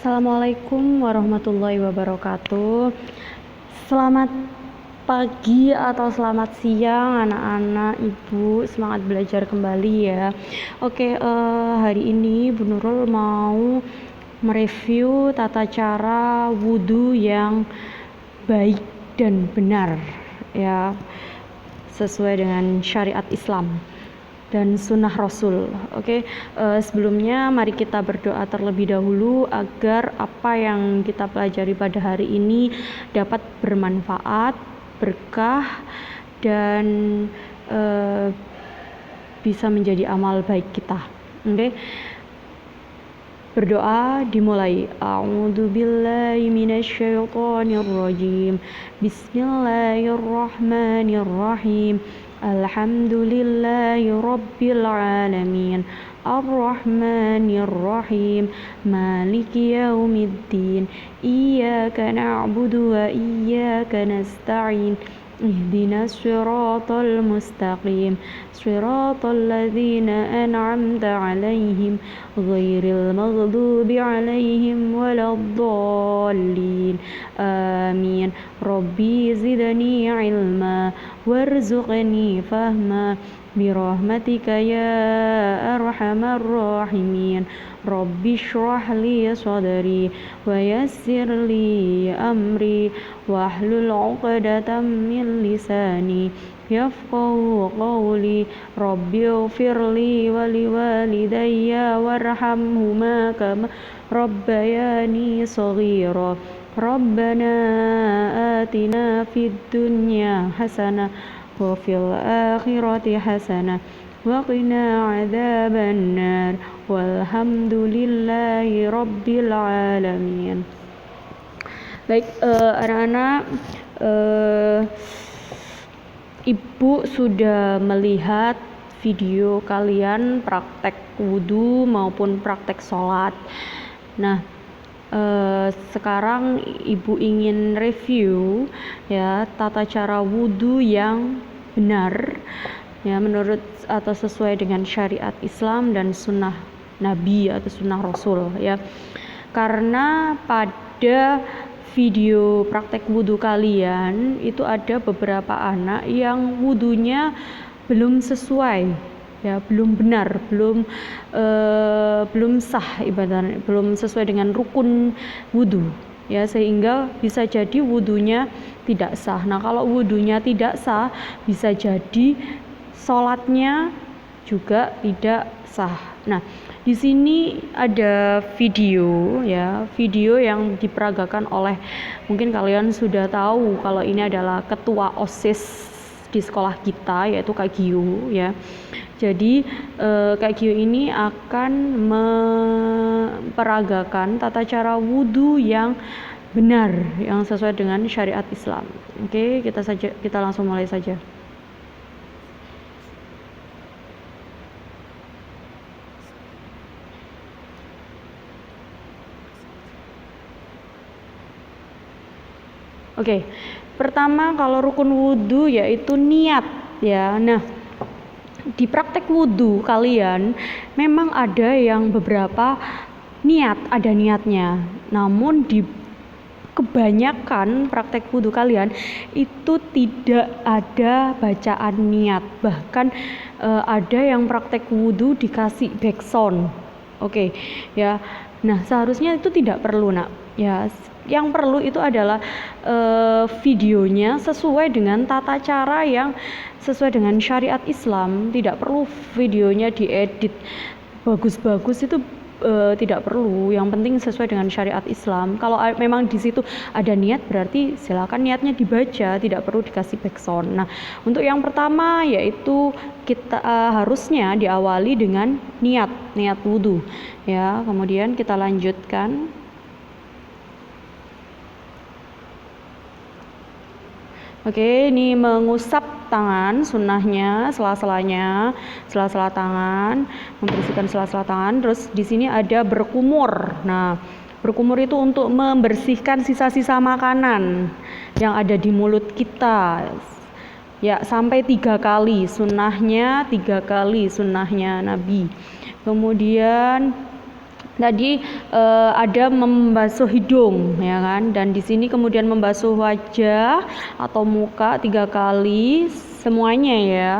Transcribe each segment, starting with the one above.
Assalamualaikum warahmatullahi wabarakatuh. Selamat pagi atau selamat siang anak-anak, ibu, semangat belajar kembali ya. Oke, hari ini Bu Nurul mau mereview tata cara wudhu yang baik dan benar ya, sesuai dengan syariat Islam dan sunnah Rasul. Oke, sebelumnya mari kita berdoa terlebih dahulu agar apa yang kita pelajari pada hari ini dapat bermanfaat, berkah, dan bisa menjadi amal baik kita. Oke, berdoa dimulai. A'udzubillahi minasyaitonirrajim. Bismillahirrahmanirrahim. Alhamdulillahi rabbil alamin. Ar-Rahmanir-Rahim. Maliki yaumiddin. Iyyaka na'budu wa iyyaka nasta'in. Ihdinas siratal mustaqim. Siratal ladzina an'amta 'alaihim ghairil maghdubi 'alaihim waladdallin. Amin. Rabbi zidni 'ilma warzuqni fahma birahmatika ya arhamar rahimin. Rabbi shrah li sadri wa yassir li amri wahlul 'uqdatam min lisani yafqahu qawli. Rabbi ighfirli wa liwalidayya warhamhuma kama rabbayani shaghira. Rabbana atina fid dunya hasanah wa fil akhirati hasanah wa qina adzaban nar. Walhamdulillahi rabbil alamin. Baik, anak-anak, Ibu sudah melihat video kalian praktek wudhu maupun praktek sholat. Nah, sekarang Ibu ingin review ya tata cara wudhu yang benar ya, menurut atau sesuai dengan syariat Islam dan sunnah Nabi atau sunnah Rasul ya. Karena pada video praktek wudhu kalian itu ada beberapa anak yang wudhunya belum sesuai ya, belum benar, belum sah ibadahnya, belum sesuai dengan rukun wudhu ya, sehingga bisa jadi wudhunya tidak sah. Nah, kalau wudhunya tidak sah bisa jadi sholatnya juga tidak sah. Nah, di sini ada video ya, video yang diperagakan oleh, mungkin kalian sudah tahu kalau ini adalah ketua OSIS di sekolah kita, yaitu Kak Gio ya. Jadi Kak Gio ini akan memperagakan tata cara wudhu yang benar, yang sesuai dengan syariat Islam. Oke, kita langsung mulai saja. Oke, pertama kalau rukun wudhu yaitu niat ya. Nah, di praktek wudhu kalian memang ada yang beberapa niat, ada niatnya. Namun di kebanyakan praktek wudhu kalian itu tidak ada bacaan niat. Bahkan ada yang praktek wudhu dikasih backsound. Oke, ya. Nah, seharusnya itu tidak perlu, nak. Ya, yang perlu itu adalah videonya sesuai dengan tata cara yang sesuai dengan syariat Islam. Tidak perlu videonya diedit bagus-bagus, itu tidak perlu. Yang penting sesuai dengan syariat Islam. Kalau memang di situ ada niat, berarti silakan niatnya dibaca, tidak perlu dikasih backsound. Nah, untuk yang pertama yaitu kita harusnya diawali dengan niat wudhu ya. Kemudian kita lanjutkan. Oke, ini mengusap tangan, sunnahnya sela-sela tangan, membersihkan sela-sela tangan. Terus di sini ada berkumur. Nah, berkumur itu untuk membersihkan sisa-sisa makanan yang ada di mulut kita. Ya, sampai 3 kali, sunnahnya 3 kali, sunnahnya Nabi. Kemudian Tadi ada membasuh hidung ya kan, dan di sini kemudian membasuh wajah atau muka 3 kali semuanya ya.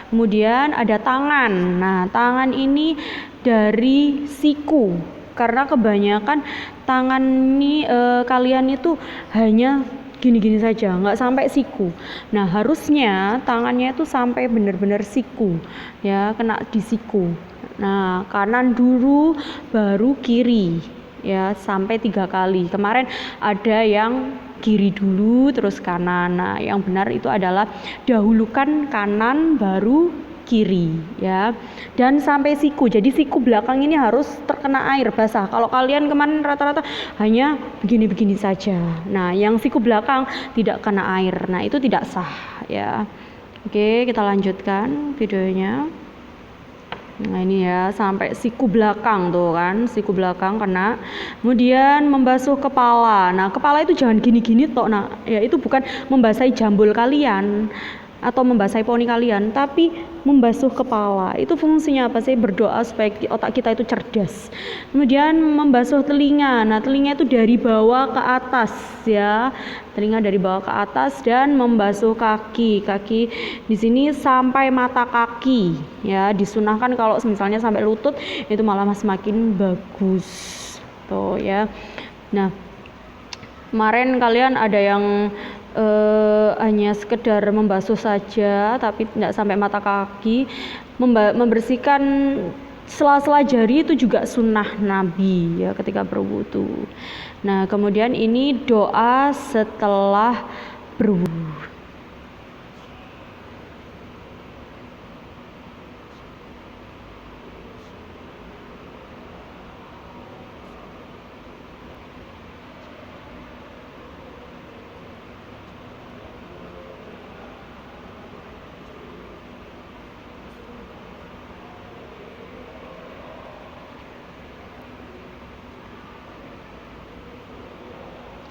Kemudian ada tangan. Nah, tangan ini dari siku, karena kebanyakan tangan ini kalian itu hanya gini-gini saja, nggak sampai siku. Nah, harusnya tangannya itu sampai benar-benar siku ya, kena di siku. Nah, kanan dulu baru kiri ya, sampai 3 kali. Kemarin ada yang kiri dulu terus kanan. Nah, yang benar itu adalah dahulukan kanan baru kiri ya, dan sampai siku. Jadi siku belakang ini harus terkena air basah. Kalau kalian kemarin rata-rata hanya begini-begini saja, nah yang siku belakang tidak kena air, nah itu tidak sah ya. Oke, kita lanjutkan videonya. Nah, ini ya, sampai siku belakang tuh kan, siku belakang kena. Kemudian membasuh kepala. Nah, kepala itu jangan gini-gini toh. Nah, ya itu bukan membasahi jambul kalian atau membasahi poni kalian, tapi membasuh kepala. Itu fungsinya apa sih? Berdoa supaya otak kita itu cerdas. Kemudian membasuh telinga. Nah, telinga itu dari bawah ke atas ya. Telinga dari bawah ke atas, dan membasuh kaki. Kaki di sini sampai mata kaki ya. Disunahkan kalau misalnya sampai lutut itu malah semakin bagus. Tuh ya. Nah, kemarin kalian ada yang hanya sekedar membasuh saja tapi tidak sampai mata kaki. Membersihkan sela-sela jari itu juga sunnah Nabi ya ketika berwudu. Nah, kemudian ini doa setelah berwudu.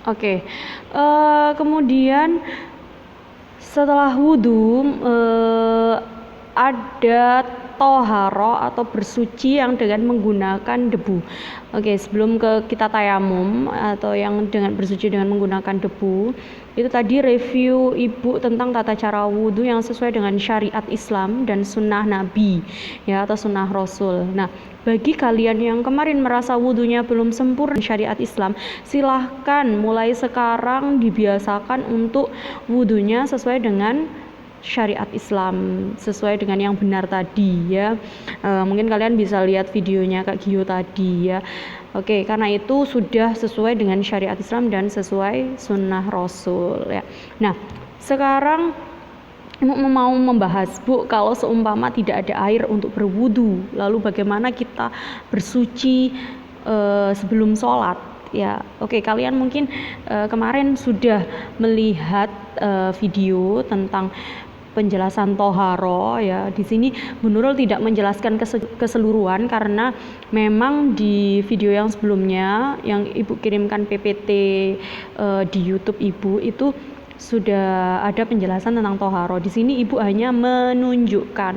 Oke, kemudian setelah wudhu ada toharo atau bersuci yang dengan menggunakan debu. Oke, sebelum kita tayamum atau yang dengan bersuci dengan menggunakan debu, itu tadi review Ibu tentang tata cara wudhu yang sesuai dengan syariat Islam dan sunnah Nabi ya, atau sunnah Rasul. Nah, bagi kalian yang kemarin merasa wudhunya belum sempurna syariat Islam, silahkan mulai sekarang dibiasakan untuk wudhunya sesuai dengan syariat Islam, sesuai dengan yang benar tadi ya. Mungkin kalian bisa lihat videonya Kak Gio tadi ya. Oke, karena itu sudah sesuai dengan syariat Islam dan sesuai sunnah Rasul ya. Nah, sekarang mau membahas, Bu, kalau seumpama tidak ada air untuk berwudu, lalu bagaimana kita bersuci sebelum sholat ya. Oke, kalian mungkin kemarin sudah melihat video tentang penjelasan toharo ya. Di sini Bu Nurul tidak menjelaskan keseluruhan karena memang di video yang sebelumnya yang Ibu kirimkan PPT di YouTube Ibu itu sudah ada penjelasan tentang toharo. Di sini Ibu hanya menunjukkan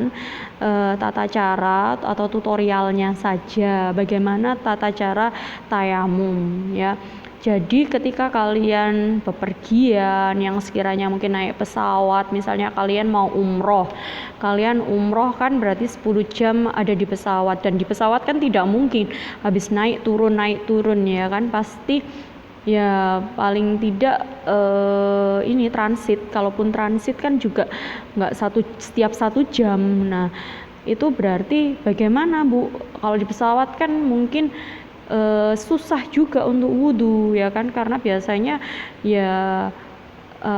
tata cara atau tutorialnya saja, bagaimana tata cara tayamum ya. Jadi ketika kalian bepergian yang sekiranya mungkin naik pesawat, misalnya kalian mau umroh, kalian umroh kan berarti 10 jam ada di pesawat, dan di pesawat kan tidak mungkin habis naik turun ya kan, pasti ya paling tidak ini transit. Kalaupun transit kan juga nggak setiap 1 jam. Nah, itu berarti bagaimana, Bu? Kalau di pesawat kan mungkin susah juga untuk wudhu ya kan, karena biasanya ya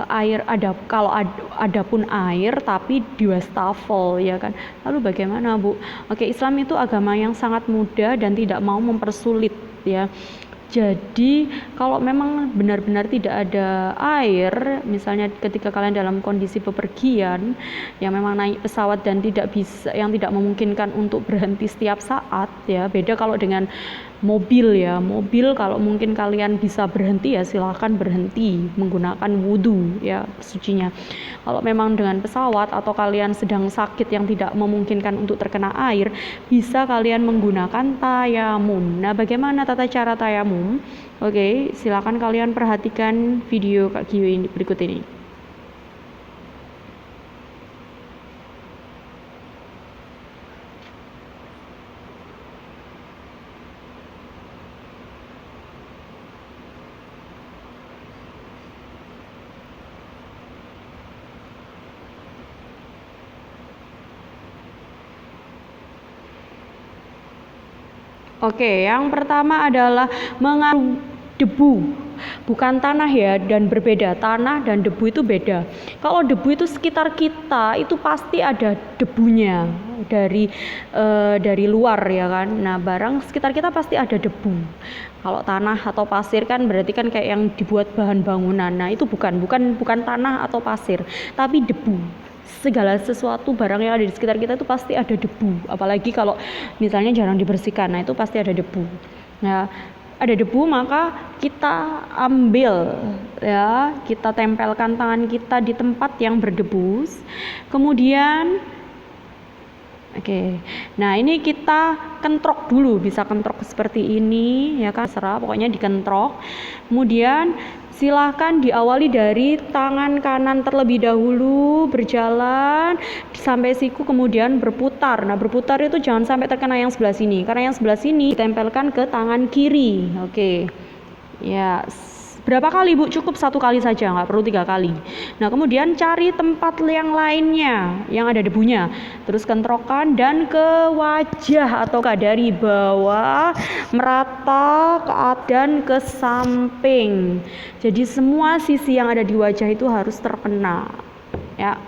air ada, kalau ada pun air tapi di wastafel ya kan. Lalu bagaimana, Bu? Oke, Islam itu agama yang sangat mudah dan tidak mau mempersulit ya. Jadi kalau memang benar-benar tidak ada air, misalnya ketika kalian dalam kondisi bepergian yang memang naik pesawat dan tidak memungkinkan untuk berhenti setiap saat ya. Beda kalau dengan mobil ya, mobil kalau mungkin kalian bisa berhenti ya silahkan berhenti menggunakan wudhu ya sucinya. Kalau memang dengan pesawat atau kalian sedang sakit yang tidak memungkinkan untuk terkena air, bisa kalian menggunakan tayamum. Nah, bagaimana tata cara tayamum? Oke, silakan kalian perhatikan video Kak Gio ini berikut ini. Oke, yang pertama adalah mengandung debu, bukan tanah ya, dan berbeda. Tanah dan debu itu beda. Kalau debu itu sekitar kita itu pasti ada debunya dari luar ya kan. Nah, barang sekitar kita pasti ada debu. Kalau tanah atau pasir kan berarti kan kayak yang dibuat bahan bangunan. Nah, itu bukan tanah atau pasir, tapi debu. Segala sesuatu barang yang ada di sekitar kita itu pasti ada debu, apalagi kalau misalnya jarang dibersihkan, nah itu pasti ada debu. Nah, ada debu maka kita ambil ya, kita tempelkan tangan kita di tempat yang berdebu, kemudian nah ini kita kentrok dulu, bisa kentrok seperti ini ya kan, serah pokoknya dikentrok. Kemudian silahkan diawali dari tangan kanan terlebih dahulu, berjalan sampai siku, kemudian berputar. Nah, berputar itu jangan sampai terkena yang sebelah sini, karena yang sebelah sini ditempelkan ke tangan kiri. Ya, berapa kali Bu? Cukup 1 kali saja, nggak perlu 3 kali. Nah, kemudian cari tempat yang lainnya yang ada debunya, terus kentrokan dan ke wajah atau dari bawah merata ke atas dan ke samping. Jadi semua sisi yang ada di wajah itu harus terkena ya.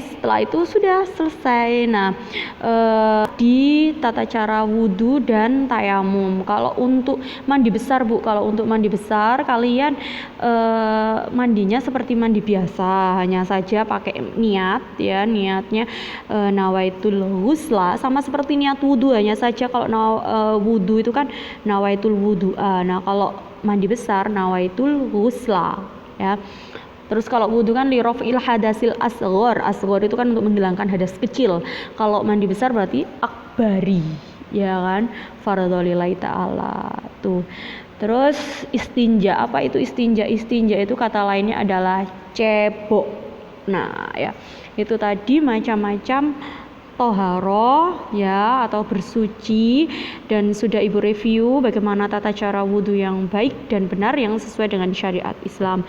Setelah itu sudah selesai. Nah, di tata cara wudhu dan tayamum. Kalau untuk mandi besar Bu, kalau untuk mandi besar kalian mandinya seperti mandi biasa, hanya saja pakai niat ya, niatnya nawaitul ghusla, sama seperti niat wudhu, hanya saja kalau wudhu itu kan nawaitul wudhu. Nah, kalau mandi besar nawaitul ghusla ya. Terus kalau wudhu kan lirofil hadasil asghar. Asghar itu kan untuk menghilangkan hadas kecil. Kalau mandi besar berarti akbari, ya kan? Fardholillahi ta'ala. Tuh. Terus istinja. Apa itu istinja? Istinja itu kata lainnya adalah cebok. Nah, ya. Itu tadi macam-macam toharoh ya, atau bersuci, dan sudah Ibu review bagaimana tata cara wudhu yang baik dan benar yang sesuai dengan syariat Islam.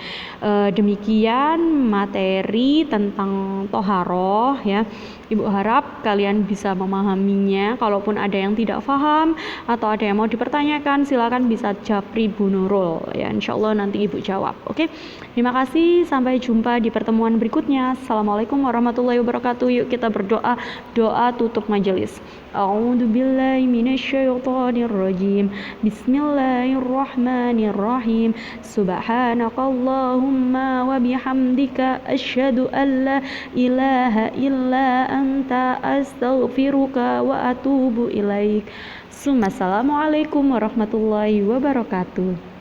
Demikian materi tentang toharoh ya. Ibu harap kalian bisa memahaminya. Kalaupun ada yang tidak paham atau ada yang mau dipertanyakan, silakan bisa japri Bu Nurul ya, insyaallah nanti Ibu jawab. Terima kasih, sampai jumpa di pertemuan berikutnya. Assalamualaikum warahmatullahi wabarakatuh. Yuk kita berdoa, doa tutup majelis. A'udzubillahi minasyaitonirrajim. Bismillahirrahmanirrahim. Subhanakallahumma wa bihamdika asyhadu an la ilaha illa anta astaghfiruka wa atubu ilaik. Assalamualaikum warahmatullahi wabarakatuh.